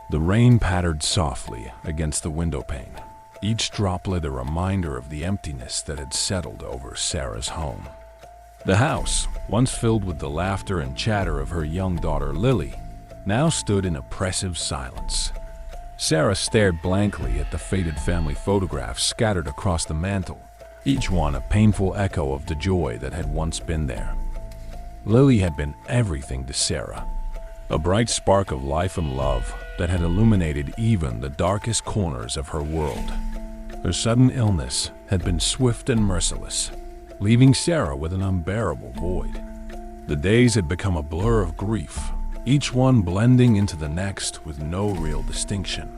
The rain pattered softly against the window pane, each droplet a reminder of the emptiness that had settled over Sarah's home. The house, once filled with the laughter and chatter of her young daughter Lily, now stood in oppressive silence. Sarah stared blankly at the faded family photographs scattered across the mantel, each one a painful echo of the joy that had once been there. Lily had been everything to Sarah, a bright spark of life and love that had illuminated even the darkest corners of her world. Her sudden illness had been swift and merciless, leaving Sarah with an unbearable void. The days had become a blur of grief, each one blending into the next with no real distinction.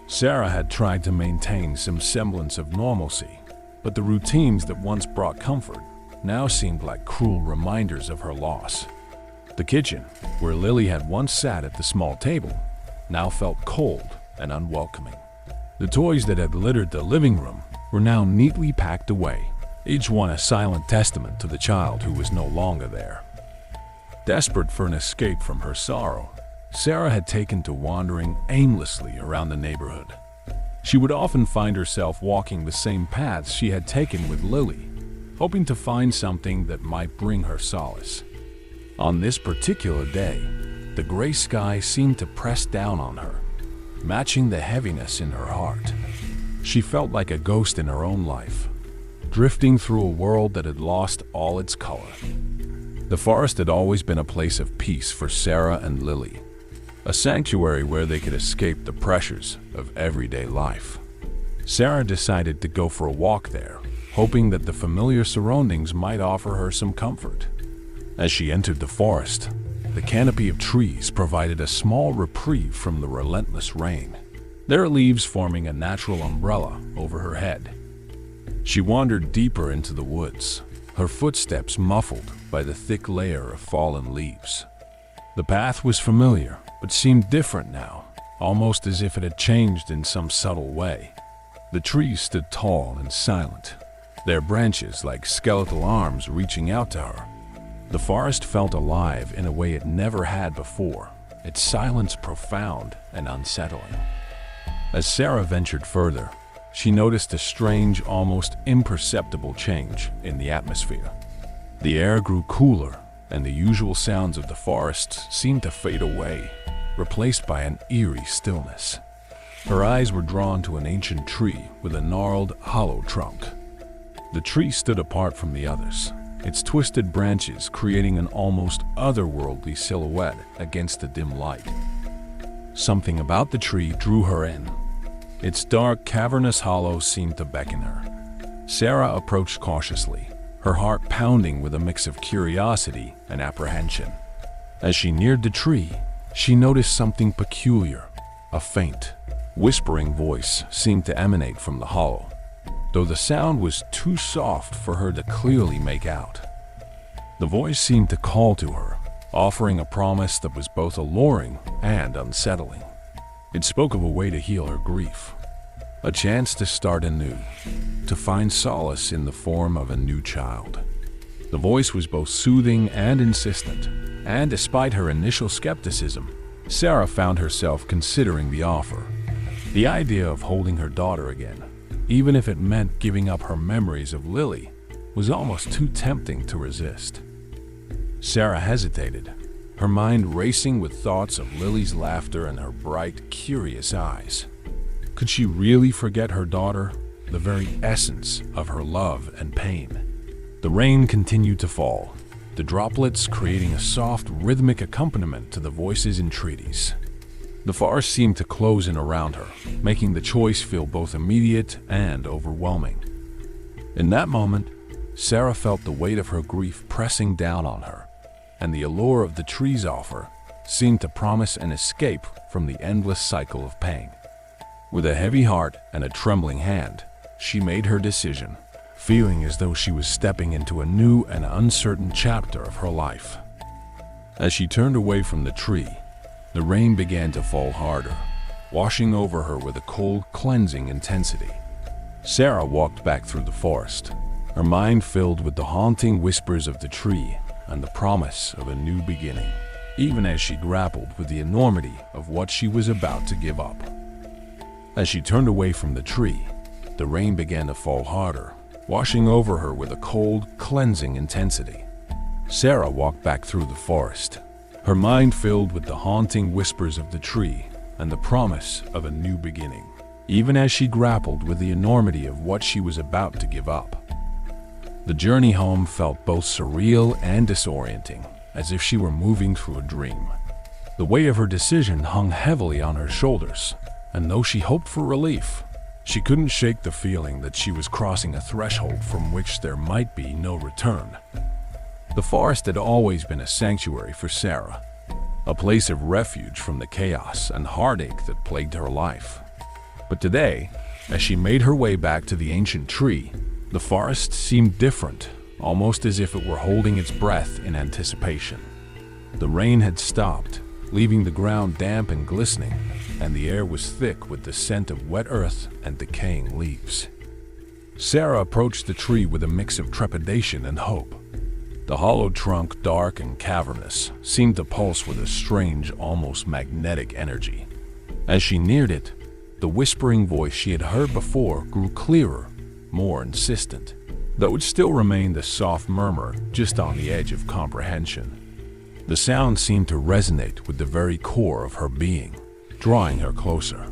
Sarah had tried to maintain some semblance of normalcy, but the routines that once brought comfort now seemed like cruel reminders of her loss. The kitchen, where Lily had once sat at the small table, now felt cold and unwelcoming. The toys that had littered the living room were now neatly packed away, each one a silent testament to the child who was no longer there. Desperate for an escape from her sorrow, Sarah had taken to wandering aimlessly around the neighborhood. She would often find herself walking the same paths she had taken with Lily, hoping to find something that might bring her solace. On this particular day, the gray sky seemed to press down on her, matching the heaviness in her heart. She felt like a ghost in her own life, drifting through a world that had lost all its color. The forest had always been a place of peace for Sarah and Lily, a sanctuary where they could escape the pressures of everyday life. Sarah decided to go for a walk there, hoping that the familiar surroundings might offer her some comfort. As she entered the forest, the canopy of trees provided a small reprieve from the relentless rain, their leaves forming a natural umbrella over her head. She wandered deeper into the woods, her footsteps muffled by the thick layer of fallen leaves. The path was familiar, but seemed different now, almost as if it had changed in some subtle way. The trees stood tall and silent, their branches like skeletal arms reaching out to her. The forest felt alive in a way it never had before, its silence profound and unsettling. As Sarah ventured further, she noticed a strange, almost imperceptible change in the atmosphere. The air grew cooler, and the usual sounds of the forest seemed to fade away, replaced by an eerie stillness. Her eyes were drawn to an ancient tree with a gnarled, hollow trunk. The tree stood apart from the others, its twisted branches creating an almost otherworldly silhouette against the dim light. Something about the tree drew her in. Its dark, cavernous hollow seemed to beckon her. Sarah approached cautiously, her heart pounding with a mix of curiosity and apprehension. As she neared the tree, she noticed something peculiar. A faint, whispering voice seemed to emanate from the hollow, though the sound was too soft for her to clearly make out. The voice seemed to call to her, offering a promise that was both alluring and unsettling. It spoke of a way to heal her grief, a chance to start anew, to find solace in the form of a new child. The voice was both soothing and insistent, and despite her initial skepticism, Sarah found herself considering the offer. The idea of holding her daughter again, even if it meant giving up her memories of Lily, was almost too tempting to resist. Sarah hesitated, her mind racing with thoughts of Lily's laughter and her bright, curious eyes. Could she really forget her daughter, the very essence of her love and pain? The rain continued to fall, the droplets creating a soft, rhythmic accompaniment to the voice's entreaties. The forest seemed to close in around her, making the choice feel both immediate and overwhelming. In that moment, Sarah felt the weight of her grief pressing down on her, and the allure of the tree's offer seemed to promise an escape from the endless cycle of pain. With a heavy heart and a trembling hand, she made her decision, feeling as though she was stepping into a new and uncertain chapter of her life. As she turned away from the tree, the rain began to fall harder, washing over her with a cold, cleansing intensity. Sarah walked back through the forest, her mind filled with the haunting whispers of the tree and the promise of a new beginning. even as she grappled with the enormity of what she was about to give up. As she turned away from the tree, the rain began to fall harder, washing over her with a cold, cleansing intensity. Sarah walked back through the forest, her mind filled with the haunting whispers of the tree and the promise of a new beginning, even as she grappled with the enormity of what she was about to give up. The journey home felt both surreal and disorienting, as if she were moving through a dream. The weight of her decision hung heavily on her shoulders, and though she hoped for relief, she couldn't shake the feeling that she was crossing a threshold from which there might be no return. The forest had always been a sanctuary for Sarah, a place of refuge from the chaos and heartache that plagued her life. But today, as she made her way back to the ancient tree, the forest seemed different, almost as if it were holding its breath in anticipation. The rain had stopped, leaving the ground damp and glistening, and the air was thick with the scent of wet earth and decaying leaves. Sarah approached the tree with a mix of trepidation and hope. The hollow trunk, dark and cavernous, seemed to pulse with a strange, almost magnetic energy. As she neared it, the whispering voice she had heard before grew clearer, more insistent, though it still remained a soft murmur just on the edge of comprehension. The sound seemed to resonate with the very core of her being, drawing her closer.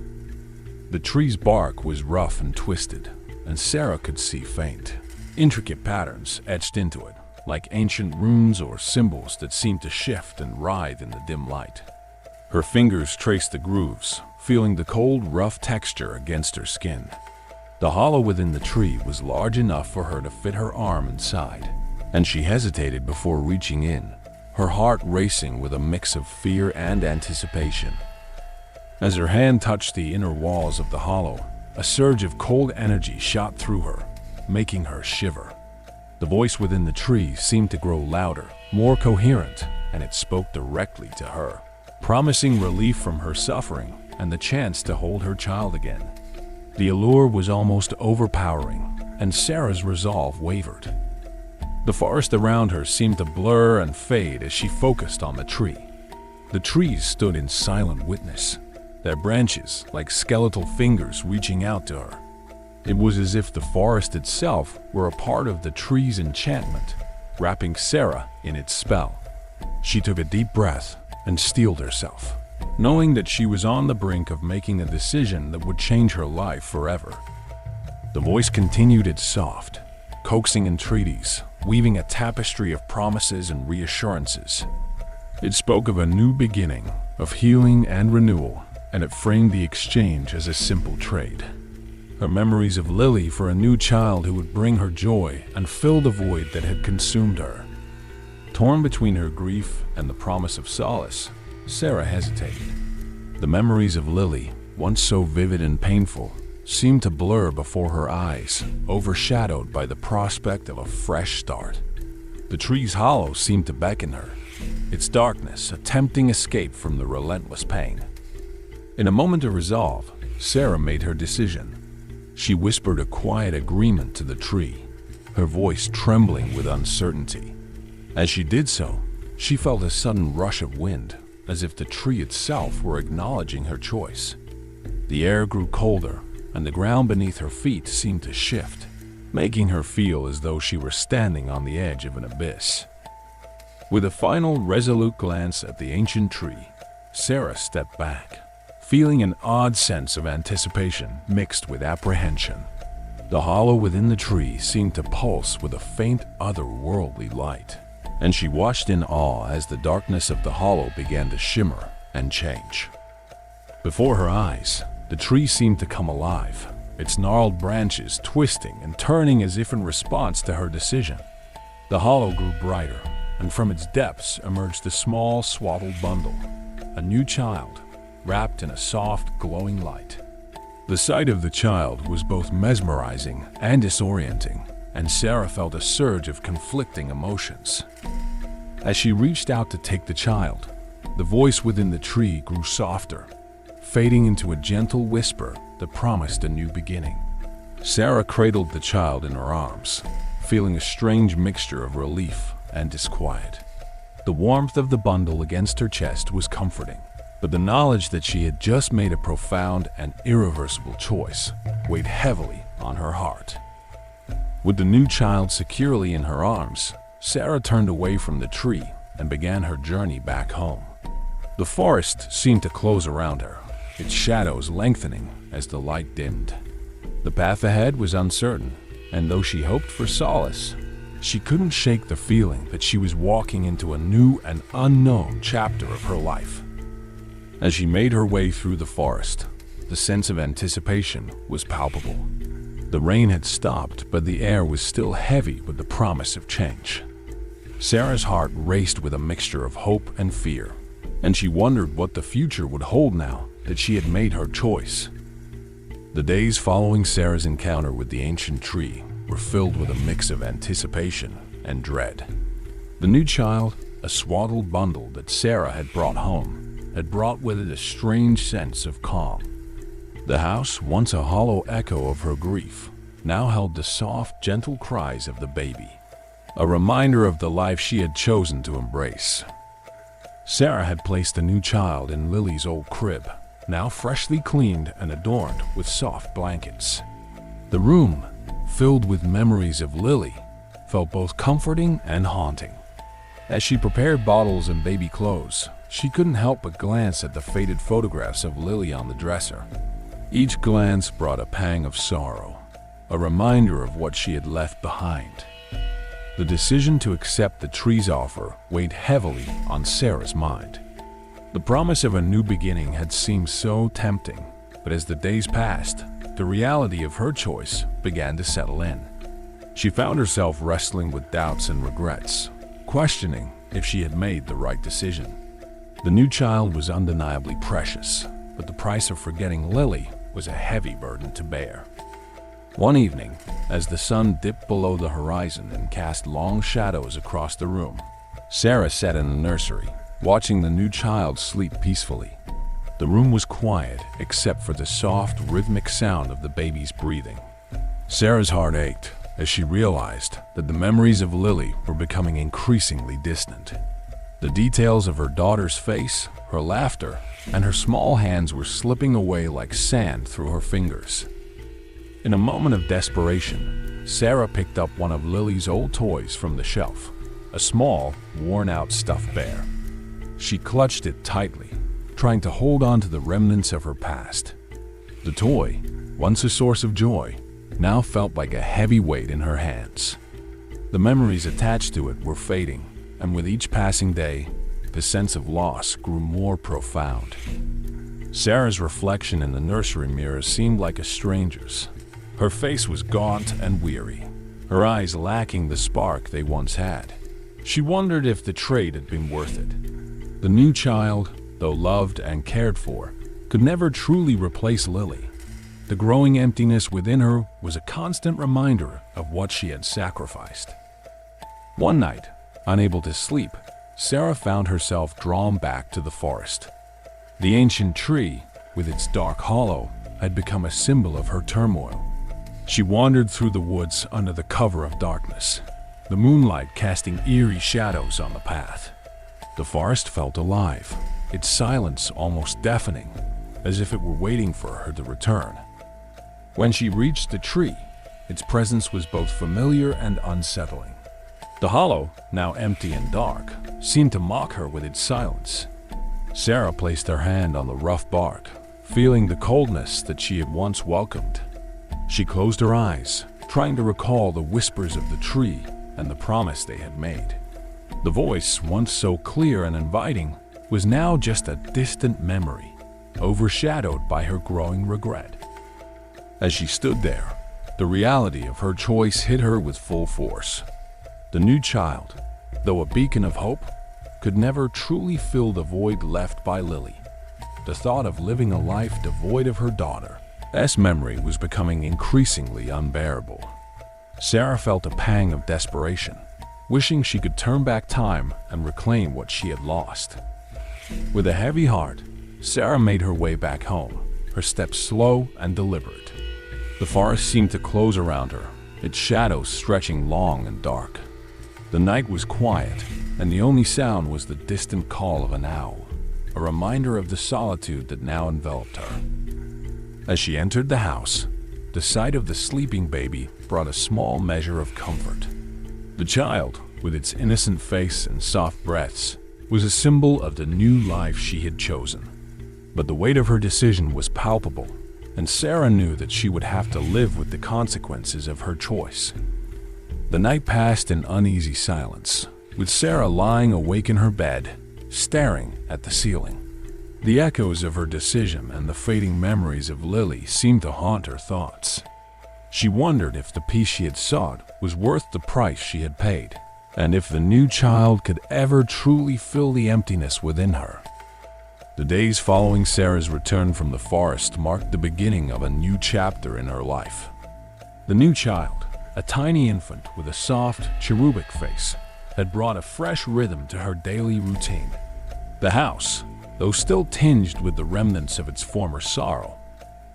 The tree's bark was rough and twisted, and Sarah could see faint, intricate patterns etched into it, like ancient runes or symbols that seemed to shift and writhe in the dim light. Her fingers traced the grooves, feeling the cold, rough texture against her skin. The hollow within the tree was large enough for her to fit her arm inside, and she hesitated before reaching in, her heart racing with a mix of fear and anticipation. As her hand touched the inner walls of the hollow, a surge of cold energy shot through her, making her shiver. The voice within the tree seemed to grow louder, more coherent, and it spoke directly to her, promising relief from her suffering and the chance to hold her child again. The allure was almost overpowering, and Sarah's resolve wavered. The forest around her seemed to blur and fade as she focused on the tree. The trees stood in silent witness, their branches like skeletal fingers reaching out to her. It was as if the forest itself were a part of the tree's enchantment, wrapping Sarah in its spell. She took a deep breath and steeled herself, knowing that she was on the brink of making a decision that would change her life forever. The voice continued its soft, coaxing entreaties, weaving a tapestry of promises and reassurances. It spoke of a new beginning, of healing and renewal, and it framed the exchange as a simple trade. Her memories of Lily for a new child who would bring her joy and fill the void that had consumed her. Torn between her grief and the promise of solace, Sarah hesitated. The memories of Lily, once so vivid and painful, seemed to blur before her eyes, overshadowed by the prospect of a fresh start. The tree's hollow seemed to beckon her, its darkness a tempting escape from the relentless pain. In a moment of resolve, Sarah made her decision. She whispered a quiet agreement to the tree, her voice trembling with uncertainty. As she did so, she felt a sudden rush of wind, as if the tree itself were acknowledging her choice. The air grew colder, and the ground beneath her feet seemed to shift, making her feel as though she were standing on the edge of an abyss. With a final resolute glance at the ancient tree, Sarah stepped back, feeling an odd sense of anticipation mixed with apprehension. The hollow within the tree seemed to pulse with a faint otherworldly light, and she watched in awe as the darkness of the hollow began to shimmer and change. Before her eyes, the tree seemed to come alive, its gnarled branches twisting and turning as if in response to her decision. The hollow grew brighter, and from its depths emerged a small, swaddled bundle, a new child, wrapped in a soft, glowing light. The sight of the child was both mesmerizing and disorienting, and Sarah felt a surge of conflicting emotions. As she reached out to take the child, the voice within the tree grew softer, fading into a gentle whisper that promised a new beginning. Sarah cradled the child in her arms, feeling a strange mixture of relief and disquiet. The The warmth of the bundle against her chest was comforting, but the knowledge that she had just made a profound and irreversible choice weighed heavily on her heart. With the new child securely in her arms, Sarah turned away from the tree and began her journey back home. The forest seemed to close around her, its shadows lengthening as the light dimmed. The path ahead was uncertain, and though she hoped for solace, she couldn't shake the feeling that she was walking into a new and unknown chapter of her life. As she made her way through the forest, the sense of anticipation was palpable. The rain had stopped, but the air was still heavy with the promise of change. Sarah's heart raced with a mixture of hope and fear, and she wondered what the future would hold now that she had made her choice. The days following Sarah's encounter with the ancient tree were filled with a mix of anticipation and dread. The new child, a swaddled bundle that Sarah had brought home, had brought with it a strange sense of calm. The house, once a hollow echo of her grief, now held the soft, gentle cries of the baby, a reminder of the life she had chosen to embrace. Sarah had placed the new child in Lily's old crib, now freshly cleaned and adorned with soft blankets. The room, filled with memories of Lily, felt both comforting and haunting. As she prepared bottles and baby clothes, she couldn't help but glance at the faded photographs of Lily on the dresser. Each glance brought a pang of sorrow, a reminder of what she had left behind. The decision to accept the tree's offer weighed heavily on Sarah's mind. The promise of a new beginning had seemed so tempting, but as the days passed, the reality of her choice began to settle in. She found herself wrestling with doubts and regrets, questioning if she had made the right decision. The new child was undeniably precious, but the price of forgetting Lily was a heavy burden to bear. One evening, as the sun dipped below the horizon and cast long shadows across the room, Sarah sat in the nursery, watching the new child sleep peacefully. The room was quiet except for the soft, rhythmic sound of the baby's breathing. Sarah's heart ached as she realized that the memories of Lily were becoming increasingly distant. The details of her daughter's face, her laughter, and her small hands were slipping away like sand through her fingers. In a moment of desperation, Sarah picked up one of Lily's old toys from the shelf, a small, worn-out stuffed bear. She clutched it tightly, trying to hold on to the remnants of her past. The toy, once a source of joy, now felt like a heavy weight in her hands. The memories attached to it were fading, and with each passing day, the sense of loss grew more profound. Sarah's reflection in the nursery mirror seemed like a stranger's. Her face was gaunt and weary, her eyes lacking the spark they once had. She wondered if the trade had been worth it. The new child, though loved and cared for, could never truly replace Lily. The growing emptiness within her was a constant reminder of what she had sacrificed. One night, unable to sleep, Sarah found herself drawn back to the forest. The ancient tree, with its dark hollow, had become a symbol of her turmoil. She wandered through the woods under the cover of darkness, the moonlight casting eerie shadows on the path. The forest felt alive, its silence almost deafening, as if it were waiting for her to return. When she reached the tree, its presence was both familiar and unsettling. The hollow, now empty and dark, seemed to mock her with its silence. Sarah placed her hand on the rough bark, feeling the coldness that she had once welcomed. She closed her eyes, trying to recall the whispers of the tree and the promise they had made. The voice, once so clear and inviting, was now just a distant memory, overshadowed by her growing regret. As she stood there, the reality of her choice hit her with full force. The new child, though a beacon of hope, could never truly fill the void left by Lily. The thought of living a life devoid of her daughter's memory was becoming increasingly unbearable. Sarah felt a pang of desperation, wishing she could turn back time and reclaim what she had lost. With a heavy heart, Sarah made her way back home, her steps slow and deliberate. The forest seemed to close around her, its shadows stretching long and dark. The night was quiet, and the only sound was the distant call of an owl, a reminder of the solitude that now enveloped her. As she entered the house, the sight of the sleeping baby brought a small measure of comfort. The child, with its innocent face and soft breaths, was a symbol of the new life she had chosen. But the weight of her decision was palpable, and Sarah knew that she would have to live with the consequences of her choice. The night passed in uneasy silence, with Sarah lying awake in her bed, staring at the ceiling. The echoes of her decision and the fading memories of Lily seemed to haunt her thoughts. She wondered if the peace she had sought was worth the price she had paid, and if the new child could ever truly fill the emptiness within her. The days following Sarah's return from the forest marked the beginning of a new chapter in her life. The new child, a tiny infant with a soft, cherubic face, had brought a fresh rhythm to her daily routine. The house, though still tinged with the remnants of its former sorrow,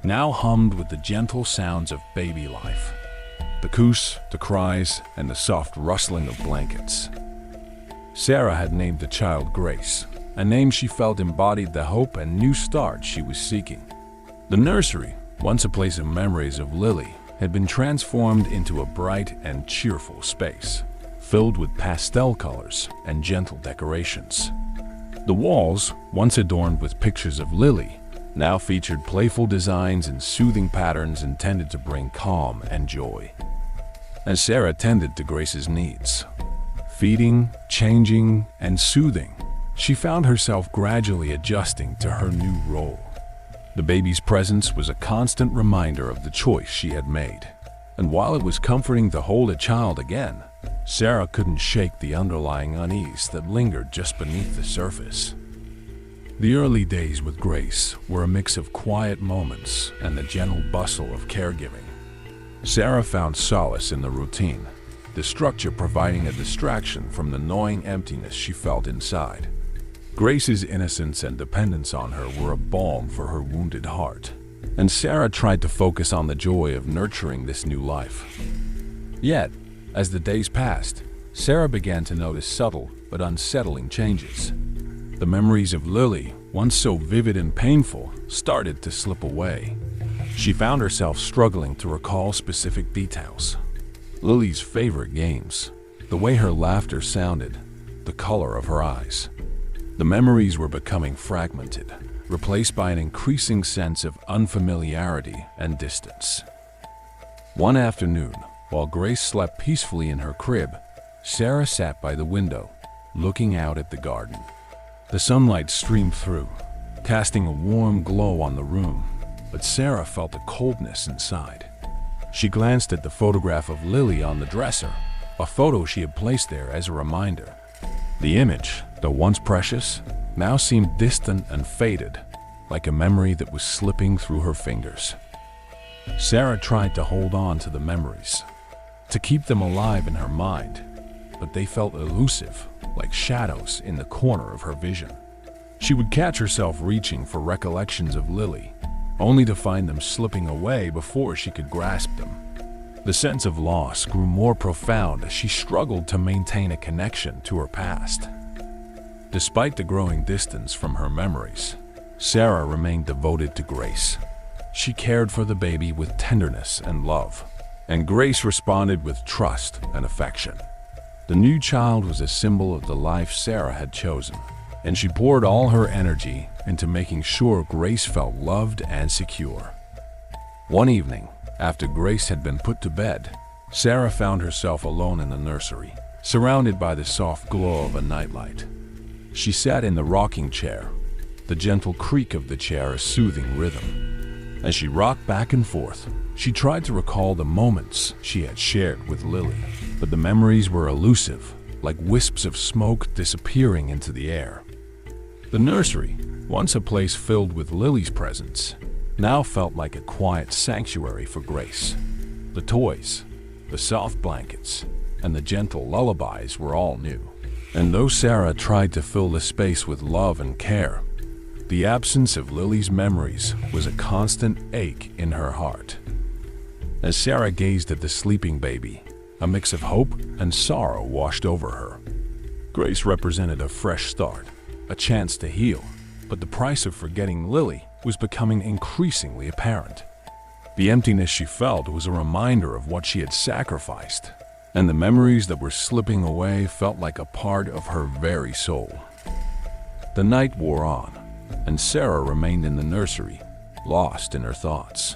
now hummed with the gentle sounds of baby life. The coos, the cries, and the soft rustling of blankets. Sarah had named the child Grace, a name she felt embodied the hope and new start she was seeking. The nursery, once a place of memories of Lily, had been transformed into a bright and cheerful space, filled with pastel colors and gentle decorations. The walls, once adorned with pictures of Lily, now featured playful designs and soothing patterns intended to bring calm and joy. As Sarah tended to Grace's needs, feeding, changing, and soothing, she found herself gradually adjusting to her new role. The baby's presence was a constant reminder of the choice she had made, and while it was comforting to hold a child again, Sarah couldn't shake the underlying unease that lingered just beneath the surface. The early days with Grace were a mix of quiet moments and the gentle bustle of caregiving. Sarah found solace in the routine, the structure providing a distraction from the gnawing emptiness she felt inside. Grace's innocence and dependence on her were a balm for her wounded heart, and Sarah tried to focus on the joy of nurturing this new life. Yet, as the days passed, Sarah began to notice subtle but unsettling changes. The memories of Lily, once so vivid and painful, started to slip away. She found herself struggling to recall specific details. Lily's favorite games, the way her laughter sounded, the color of her eyes. The memories were becoming fragmented, replaced by an increasing sense of unfamiliarity and distance. One afternoon, while Grace slept peacefully in her crib, Sarah sat by the window, looking out at the garden. The sunlight streamed through, casting a warm glow on the room, but Sarah felt a coldness inside. She glanced at the photograph of Lily on the dresser, a photo she had placed there as a reminder. The image, though once precious, now seemed distant and faded, like a memory that was slipping through her fingers. Sarah tried to hold on to the memories, to keep them alive in her mind, but they felt elusive, like shadows in the corner of her vision. She would catch herself reaching for recollections of Lily, only to find them slipping away before she could grasp them. The sense of loss grew more profound as she struggled to maintain a connection to her past. Despite the growing distance from her memories, Sarah remained devoted to Grace. She cared for the baby with tenderness and love, and Grace responded with trust and affection. The new child was a symbol of the life Sarah had chosen, and she poured all her energy into making sure Grace felt loved and secure. One evening, after Grace had been put to bed, Sarah found herself alone in the nursery, surrounded by the soft glow of a nightlight. She sat in the rocking chair, the gentle creak of the chair a soothing rhythm. As she rocked back and forth, she tried to recall the moments she had shared with Lily, but the memories were elusive, like wisps of smoke disappearing into the air. The nursery, once a place filled with Lily's presence, now felt like a quiet sanctuary for Grace. The toys, the soft blankets, and the gentle lullabies were all new. And though Sarah tried to fill the space with love and care, the absence of Lily's memories was a constant ache in her heart. As Sarah gazed at the sleeping baby, a mix of hope and sorrow washed over her. Grace represented a fresh start, a chance to heal, but the price of forgetting Lily was becoming increasingly apparent. The emptiness she felt was a reminder of what she had sacrificed, and the memories that were slipping away felt like a part of her very soul. The night wore on, and Sarah remained in the nursery, lost in her thoughts.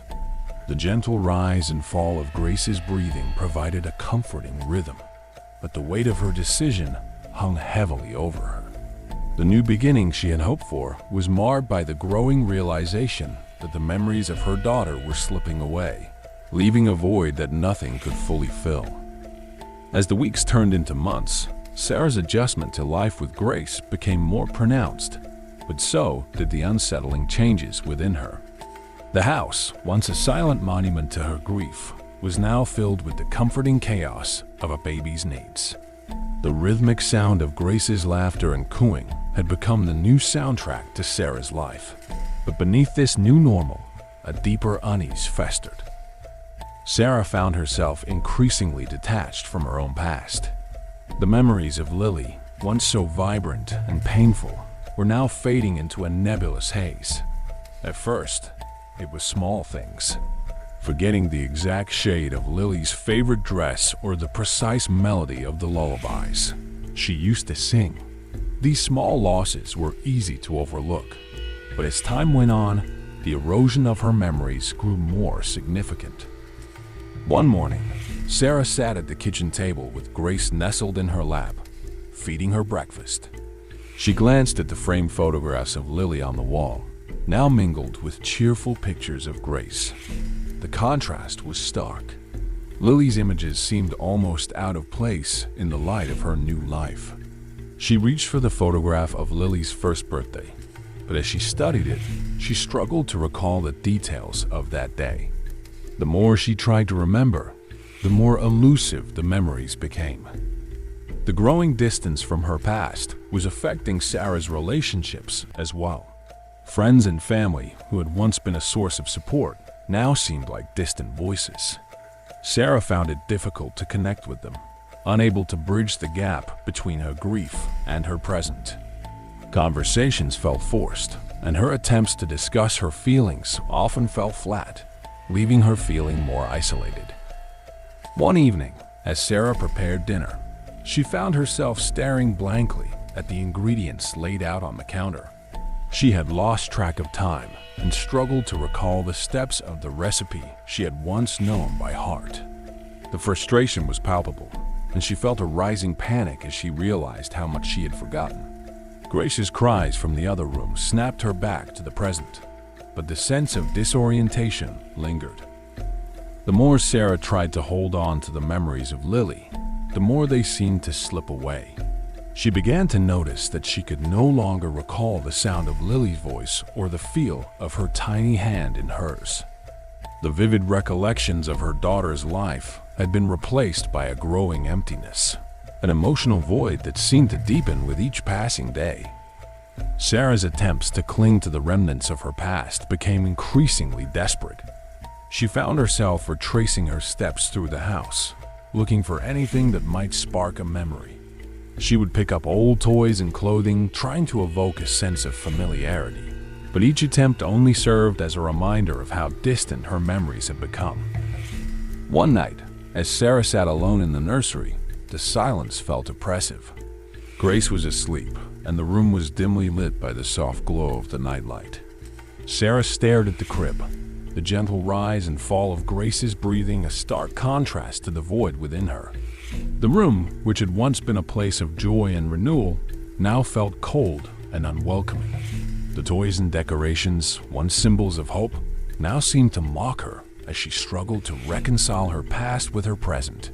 The gentle rise and fall of Grace's breathing provided a comforting rhythm, but the weight of her decision hung heavily over her. The new beginning she had hoped for was marred by the growing realization that the memories of her daughter were slipping away, leaving a void that nothing could fully fill. As the weeks turned into months, Sarah's adjustment to life with Grace became more pronounced, but so did the unsettling changes within her. The house, once a silent monument to her grief, was now filled with the comforting chaos of a baby's needs. The rhythmic sound of Grace's laughter and cooing had become the new soundtrack to Sarah's life. But beneath this new normal, a deeper unease festered. Sarah found herself increasingly detached from her own past. The memories of Lily, once so vibrant and painful, were now fading into a nebulous haze. At first, it was small things. Forgetting the exact shade of Lily's favorite dress or the precise melody of the lullabies she used to sing. These small losses were easy to overlook, but as time went on, the erosion of her memories grew more significant. One morning, Sarah sat at the kitchen table with Grace nestled in her lap, feeding her breakfast. She glanced at the framed photographs of Lily on the wall, now mingled with cheerful pictures of Grace. The contrast was stark. Lily's images seemed almost out of place in the light of her new life. She reached for the photograph of Lily's first birthday, but as she studied it, she struggled to recall the details of that day. The more she tried to remember, the more elusive the memories became. The growing distance from her past was affecting Sarah's relationships as well. Friends and family who had once been a source of support now seemed like distant voices. Sarah found it difficult to connect with them, unable to bridge the gap between her grief and her present. Conversations felt forced, and her attempts to discuss her feelings often fell flat, leaving her feeling more isolated. One evening, as Sarah prepared dinner, she found herself staring blankly at the ingredients laid out on the counter. She had lost track of time and struggled to recall the steps of the recipe she had once known by heart. The frustration was palpable, and she felt a rising panic as she realized how much she had forgotten. Grace's cries from the other room snapped her back to the present, but the sense of disorientation lingered. The more Sarah tried to hold on to the memories of Lily, the more they seemed to slip away. She began to notice that she could no longer recall the sound of Lily's voice or the feel of her tiny hand in hers. The vivid recollections of her daughter's life had been replaced by a growing emptiness, an emotional void that seemed to deepen with each passing day. Sarah's attempts to cling to the remnants of her past became increasingly desperate. She found herself retracing her steps through the house, looking for anything that might spark a memory. She would pick up old toys and clothing, trying to evoke a sense of familiarity, but each attempt only served as a reminder of how distant her memories had become. One night, as Sarah sat alone in the nursery, the silence felt oppressive. Grace was asleep, and the room was dimly lit by the soft glow of the nightlight. Sarah stared at the crib, the gentle rise and fall of Grace's breathing a stark contrast to the void within her. The room, which had once been a place of joy and renewal, now felt cold and unwelcoming. The toys and decorations, once symbols of hope, now seemed to mock her as she struggled to reconcile her past with her present.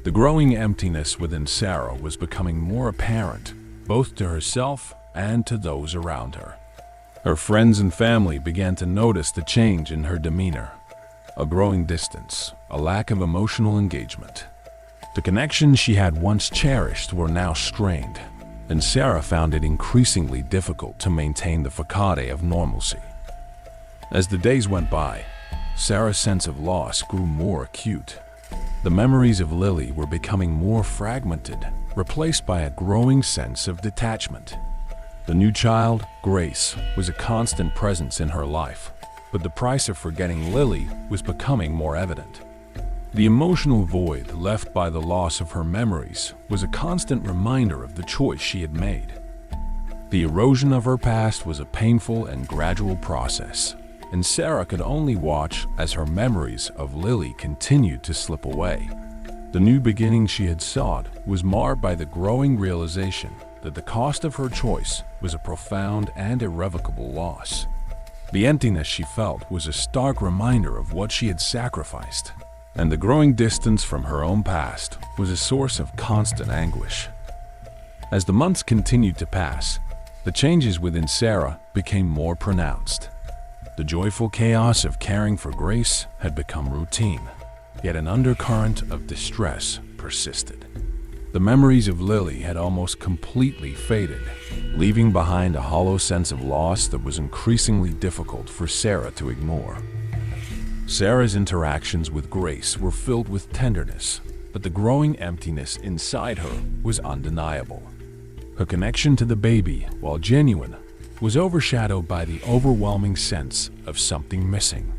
The growing emptiness within Sarah was becoming more apparent, both to herself and to those around her. Her friends and family began to notice the change in her demeanor, a growing distance, a lack of emotional engagement. The connections she had once cherished were now strained, and Sarah found it increasingly difficult to maintain the facade of normalcy. As the days went by, Sarah's sense of loss grew more acute. The memories of Lily were becoming more fragmented, replaced by a growing sense of detachment. The new child, Grace, was a constant presence in her life, but the price of forgetting Lily was becoming more evident. The emotional void left by the loss of her memories was a constant reminder of the choice she had made. The erosion of her past was a painful and gradual process, and Sarah could only watch as her memories of Lily continued to slip away. The new beginning she had sought was marred by the growing realization that the cost of her choice was a profound and irrevocable loss. The emptiness she felt was a stark reminder of what she had sacrificed, and the growing distance from her own past was a source of constant anguish. As the months continued to pass, the changes within Sarah became more pronounced. The joyful chaos of caring for Grace had become routine, yet an undercurrent of distress persisted. The memories of Lily had almost completely faded, leaving behind a hollow sense of loss that was increasingly difficult for Sarah to ignore. Sarah's interactions with Grace were filled with tenderness, but the growing emptiness inside her was undeniable. Her connection to the baby, while genuine, was overshadowed by the overwhelming sense of something missing.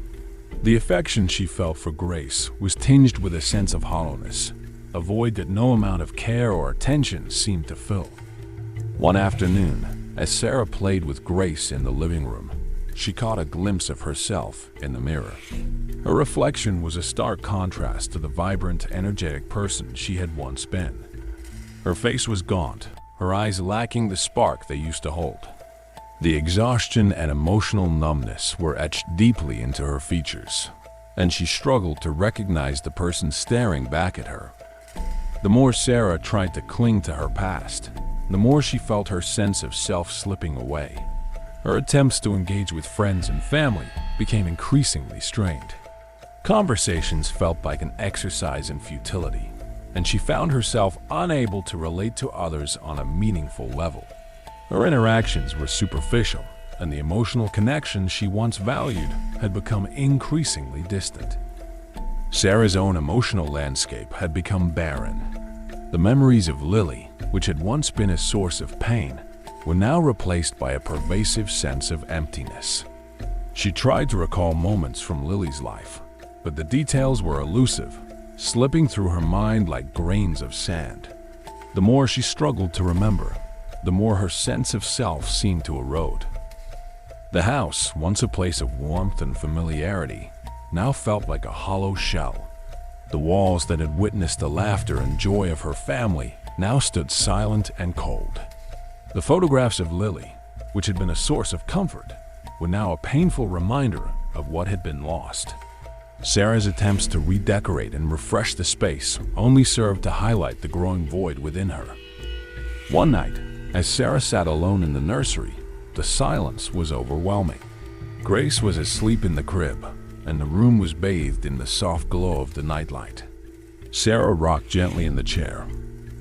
The affection she felt for Grace was tinged with a sense of hollowness, a void that no amount of care or attention seemed to fill. One afternoon, as Sarah played with Grace in the living room, she caught a glimpse of herself in the mirror. Her reflection was a stark contrast to the vibrant, energetic person she had once been. Her face was gaunt, her eyes lacking the spark they used to hold. The exhaustion and emotional numbness were etched deeply into her features, and she struggled to recognize the person staring back at her. The more Sarah tried to cling to her past, the more she felt her sense of self slipping away. Her attempts to engage with friends and family became increasingly strained. Conversations felt like an exercise in futility, and she found herself unable to relate to others on a meaningful level. Her interactions were superficial, and the emotional connection she once valued had become increasingly distant. Sarah's own emotional landscape had become barren. The memories of Lily, which had once been a source of pain, were now replaced by a pervasive sense of emptiness. She tried to recall moments from Lily's life, but the details were elusive, slipping through her mind like grains of sand. The more she struggled to remember, the more her sense of self seemed to erode. The house, once a place of warmth and familiarity, now felt like a hollow shell. The walls that had witnessed the laughter and joy of her family now stood silent and cold. The photographs of Lily, which had been a source of comfort, were now a painful reminder of what had been lost. Sarah's attempts to redecorate and refresh the space only served to highlight the growing void within her. One night, as Sarah sat alone in the nursery, the silence was overwhelming. Grace was asleep in the crib, and the room was bathed in the soft glow of the nightlight. Sarah rocked gently in the chair,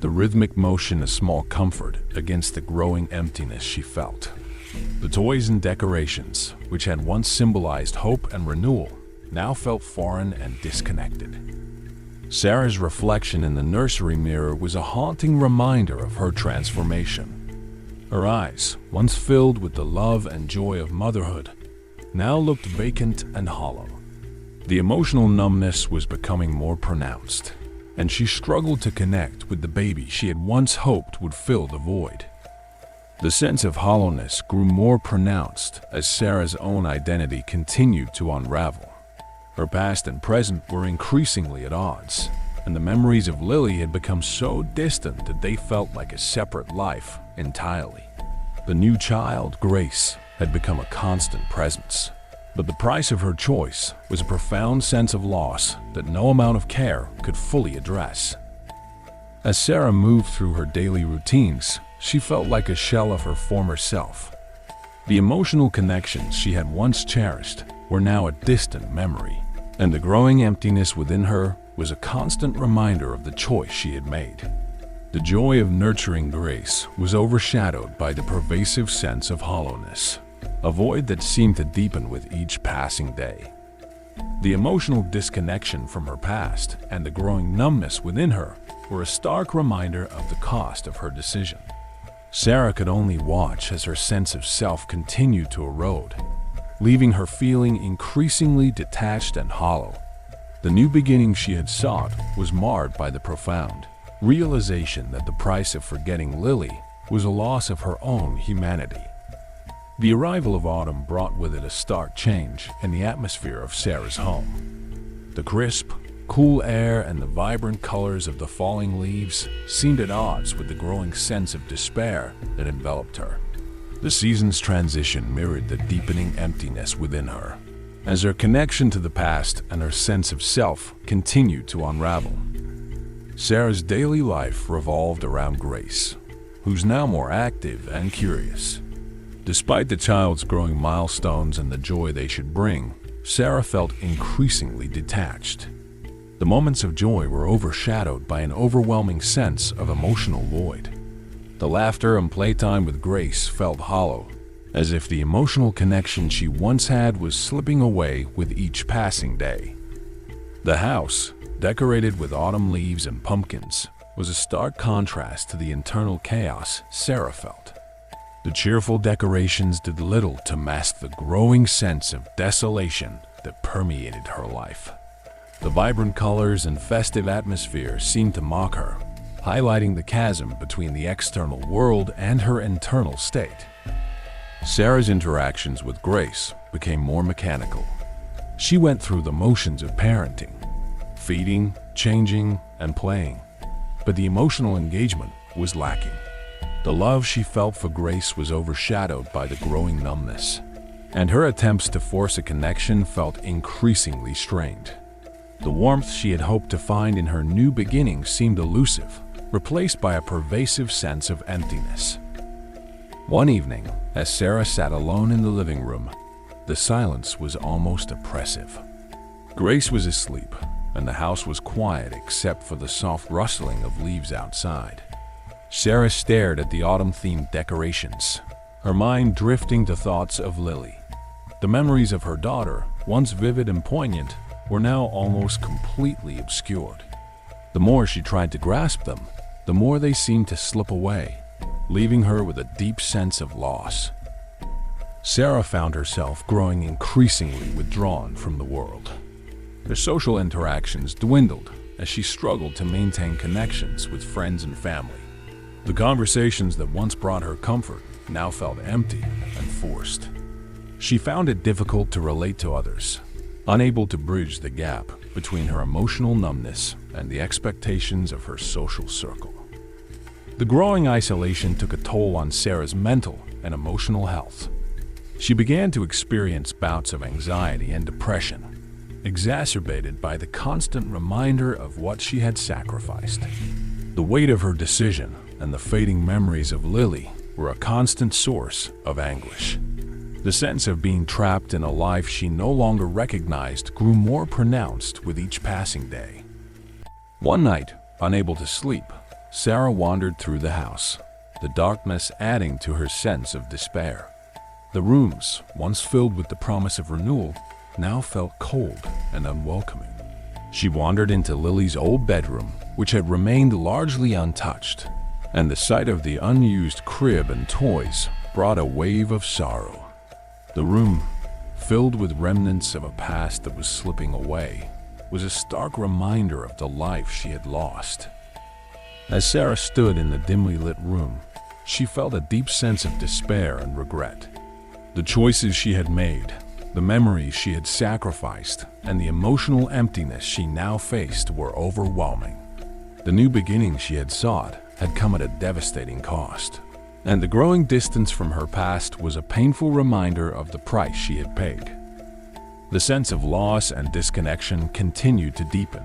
the rhythmic motion a small comfort against the growing emptiness she felt. The toys and decorations, which had once symbolized hope and renewal, now felt foreign and disconnected. Sarah's reflection in the nursery mirror was a haunting reminder of her transformation. Her eyes, once filled with the love and joy of motherhood, now looked vacant and hollow. The emotional numbness was becoming more pronounced, and she struggled to connect with the baby she had once hoped would fill the void. The sense of hollowness grew more pronounced as Sarah's own identity continued to unravel. Her past and present were increasingly at odds, and the memories of Lily had become so distant that they felt like a separate life entirely. The new child, Grace, had become a constant presence, but the price of her choice was a profound sense of loss that no amount of care could fully address. As Sarah moved through her daily routines, she felt like a shell of her former self. The emotional connections she had once cherished were now a distant memory, and the growing emptiness within her was a constant reminder of the choice she had made. The joy of nurturing Grace was overshadowed by the pervasive sense of hollowness, a void that seemed to deepen with each passing day. The emotional disconnection from her past and the growing numbness within her were a stark reminder of the cost of her decision. Sarah could only watch as her sense of self continued to erode, leaving her feeling increasingly detached and hollow. The new beginning she had sought was marred by the profound realization that the price of forgetting Lily was a loss of her own humanity. The arrival of autumn brought with it a stark change in the atmosphere of Sarah's home. The crisp, cool air and the vibrant colors of the falling leaves seemed at odds with the growing sense of despair that enveloped her. The season's transition mirrored the deepening emptiness within her, as her connection to the past and her sense of self continued to unravel. Sarah's daily life revolved around Grace, who's now more active and curious. Despite the child's growing milestones and the joy they should bring, Sarah felt increasingly detached. The moments of joy were overshadowed by an overwhelming sense of emotional void. The laughter and playtime with Grace felt hollow, as if the emotional connection she once had was slipping away with each passing day. The house, decorated with autumn leaves and pumpkins, was a stark contrast to the internal chaos Sarah felt. The cheerful decorations did little to mask the growing sense of desolation that permeated her life. The vibrant colors and festive atmosphere seemed to mock her, highlighting the chasm between the external world and her internal state. Sarah's interactions with Grace became more mechanical. She went through the motions of parenting, feeding, changing, and playing, but the emotional engagement was lacking. The love she felt for Grace was overshadowed by the growing numbness, and her attempts to force a connection felt increasingly strained. The warmth she had hoped to find in her new beginning seemed elusive, replaced by a pervasive sense of emptiness. One evening, as Sarah sat alone in the living room, the silence was almost oppressive. Grace was asleep, and the house was quiet except for the soft rustling of leaves outside. Sarah stared at the autumn-themed decorations, her mind drifting to thoughts of Lily. The memories of her daughter, once vivid and poignant, were now almost completely obscured. The more she tried to grasp them, the more they seemed to slip away, leaving her with a deep sense of loss. Sarah found herself growing increasingly withdrawn from the world. Her social interactions dwindled as she struggled to maintain connections with friends and family. The conversations that once brought her comfort now felt empty and forced. She found it difficult to relate to others, unable to bridge the gap between her emotional numbness and the expectations of her social circle. The growing isolation took a toll on Sarah's mental and emotional health. She began to experience bouts of anxiety and depression, exacerbated by the constant reminder of what she had sacrificed. The weight of her decision and the fading memories of Lily were a constant source of anguish. The sense of being trapped in a life she no longer recognized grew more pronounced with each passing day. One night, unable to sleep, Sarah wandered through the house, the darkness adding to her sense of despair. The rooms, once filled with the promise of renewal, now felt cold and unwelcoming. She wandered into Lily's old bedroom, which had remained largely untouched, and the sight of the unused crib and toys brought a wave of sorrow. The room, filled with remnants of a past that was slipping away, was a stark reminder of the life she had lost. As Sarah stood in the dimly lit room, she felt a deep sense of despair and regret. The choices she had made, the memories she had sacrificed, and the emotional emptiness she now faced were overwhelming. The new beginning she had sought had come at a devastating cost, and the growing distance from her past was a painful reminder of the price she had paid. The sense of loss and disconnection continued to deepen,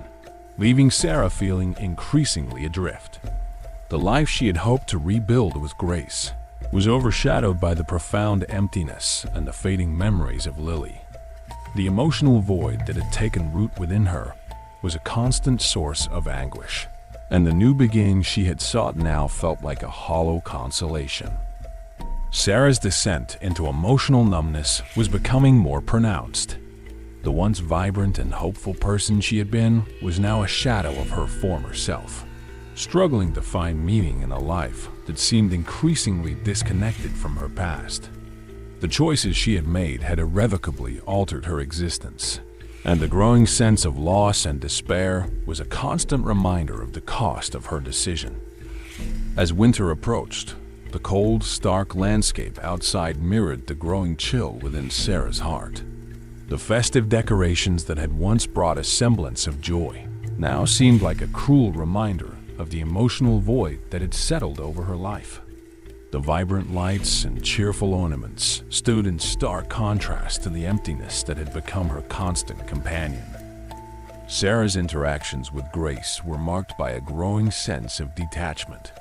leaving Sarah feeling increasingly adrift. The life she had hoped to rebuild with Grace was overshadowed by the profound emptiness and the fading memories of Lily. The emotional void that had taken root within her was a constant source of anguish, and the new beginning she had sought now felt like a hollow consolation. Sarah's descent into emotional numbness was becoming more pronounced. The once vibrant and hopeful person she had been was now a shadow of her former self. struggling to find meaning in a life that seemed increasingly disconnected from her past. The choices she had made had irrevocably altered her existence, and the growing sense of loss and despair was a constant reminder of the cost of her decision. As winter approached, the cold, stark landscape outside mirrored the growing chill within Sarah's heart. The festive decorations that had once brought a semblance of joy now seemed like a cruel reminder of the emotional void that had settled over her life. The vibrant lights and cheerful ornaments stood in stark contrast to the emptiness that had become her constant companion. Sarah's interactions with Grace were marked by a growing sense of detachment.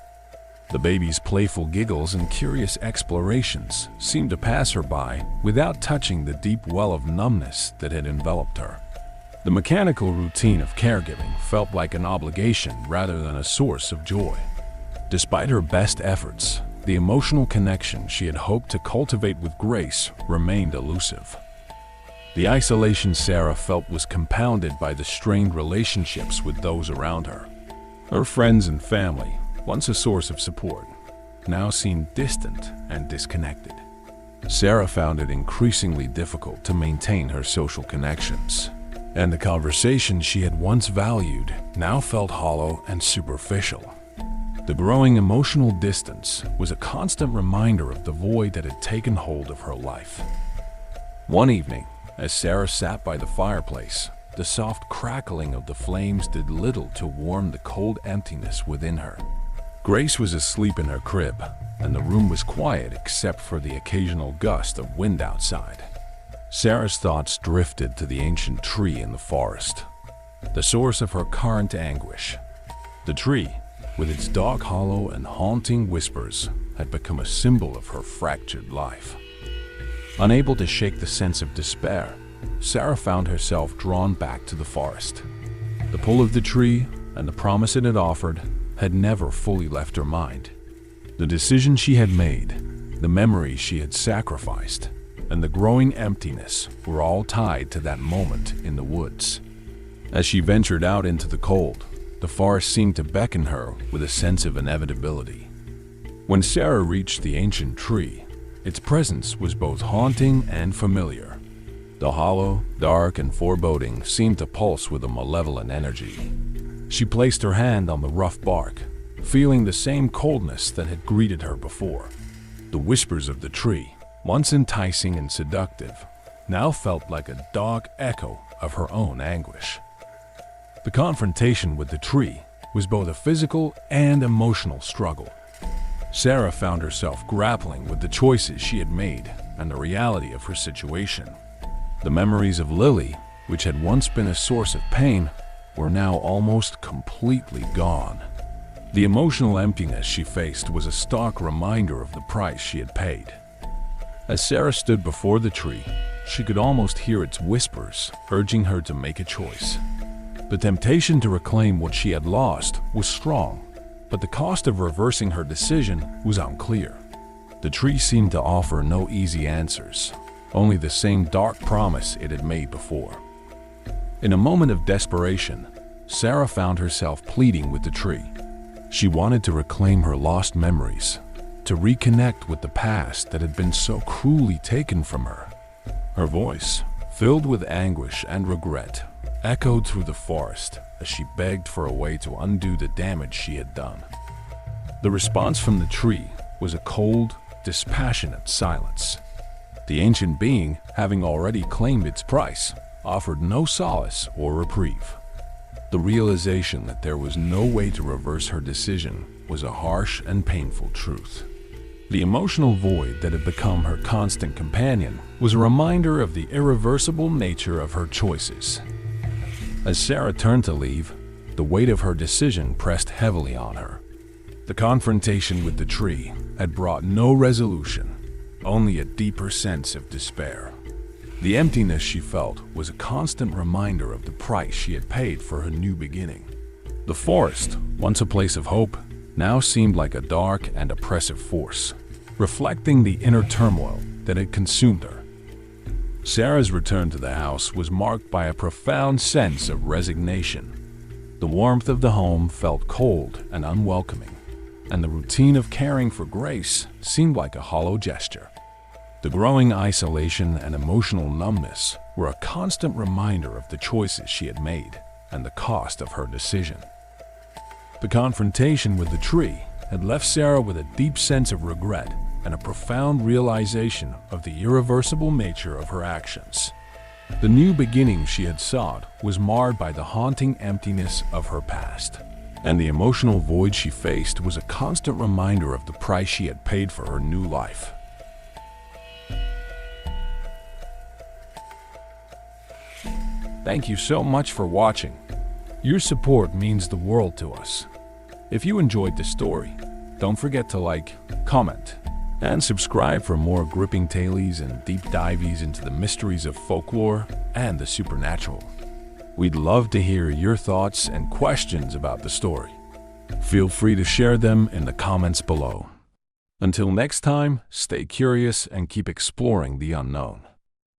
The baby's playful giggles and curious explorations seemed to pass her by without touching the deep well of numbness that had enveloped her. The mechanical routine of caregiving felt like an obligation rather than a source of joy. Despite her best efforts, the emotional connection she had hoped to cultivate with Grace remained elusive. The isolation Sarah felt was compounded by the strained relationships with those around her. Her friends and family, once a source of support, now seemed distant and disconnected. Sarah found it increasingly difficult to maintain her social connections, and the conversations she had once valued now felt hollow and superficial. The growing emotional distance was a constant reminder of the void that had taken hold of her life. One evening, as Sarah sat by the fireplace, the soft crackling of the flames did little to warm the cold emptiness within her. Grace was asleep in her crib, and the room was quiet except for the occasional gust of wind outside. Sarah's thoughts drifted to the ancient tree in the forest, the source of her current anguish. The tree, with its dark hollow and haunting whispers, had become a symbol of her fractured life. Unable to shake the sense of despair, Sarah found herself drawn back to the forest. The pull of the tree and the promise it had offered had never fully left her mind. The decision she had made, the memories she had sacrificed, and the growing emptiness were all tied to that moment in the woods. As she ventured out into the cold, the forest seemed to beckon her with a sense of inevitability. When Sarah reached the ancient tree, its presence was both haunting and familiar. The hollow, dark, and foreboding seemed to pulse with a malevolent energy. She placed her hand on the rough bark, feeling the same coldness that had greeted her before. The whispers of the tree, once enticing and seductive, now felt like a dark echo of her own anguish. The confrontation with the tree was both a physical and emotional struggle. Sarah found herself grappling with the choices she had made and the reality of her situation. The memories of Lily, which had once been a source of pain, were now almost completely gone. The emotional emptiness she faced was a stark reminder of the price she had paid. As Sarah stood before the tree, she could almost hear its whispers urging her to make a choice. The temptation to reclaim what she had lost was strong, but the cost of reversing her decision was unclear. The tree seemed to offer no easy answers, only the same dark promise it had made before. In a moment of desperation, Sarah found herself pleading with the tree. She wanted to reclaim her lost memories, to reconnect with the past that had been so cruelly taken from her. Her voice, filled with anguish and regret, echoed through the forest as she begged for a way to undo the damage she had done. The response from the tree was a cold, dispassionate silence. The ancient being, having already claimed its price, offered no solace or reprieve. The realization that there was no way to reverse her decision was a harsh and painful truth. The emotional void that had become her constant companion was a reminder of the irreversible nature of her choices. As Sarah turned to leave, the weight of her decision pressed heavily on her. The confrontation with the tree had brought no resolution, only a deeper sense of despair. The emptiness she felt was a constant reminder of the price she had paid for her new beginning. The forest, once a place of hope, now seemed like a dark and oppressive force, reflecting the inner turmoil that had consumed her. Sarah's return to the house was marked by a profound sense of resignation. The warmth of the home felt cold and unwelcoming, and the routine of caring for Grace seemed like a hollow gesture. The growing isolation and emotional numbness were a constant reminder of the choices she had made and the cost of her decision. The confrontation with the tree had left Sarah with a deep sense of regret and a profound realization of the irreversible nature of her actions. The new beginning she had sought was marred by the haunting emptiness of her past, and the emotional void she faced was a constant reminder of the price she had paid for her new life. Thank you so much for watching. Your support means the world to us. If you enjoyed the story, don't forget to like, comment, and subscribe for more gripping tales and deep dives into the mysteries of folklore and the supernatural. We'd love to hear your thoughts and questions about the story. Feel free to share them in the comments below. Until next time, stay curious and keep exploring the unknown.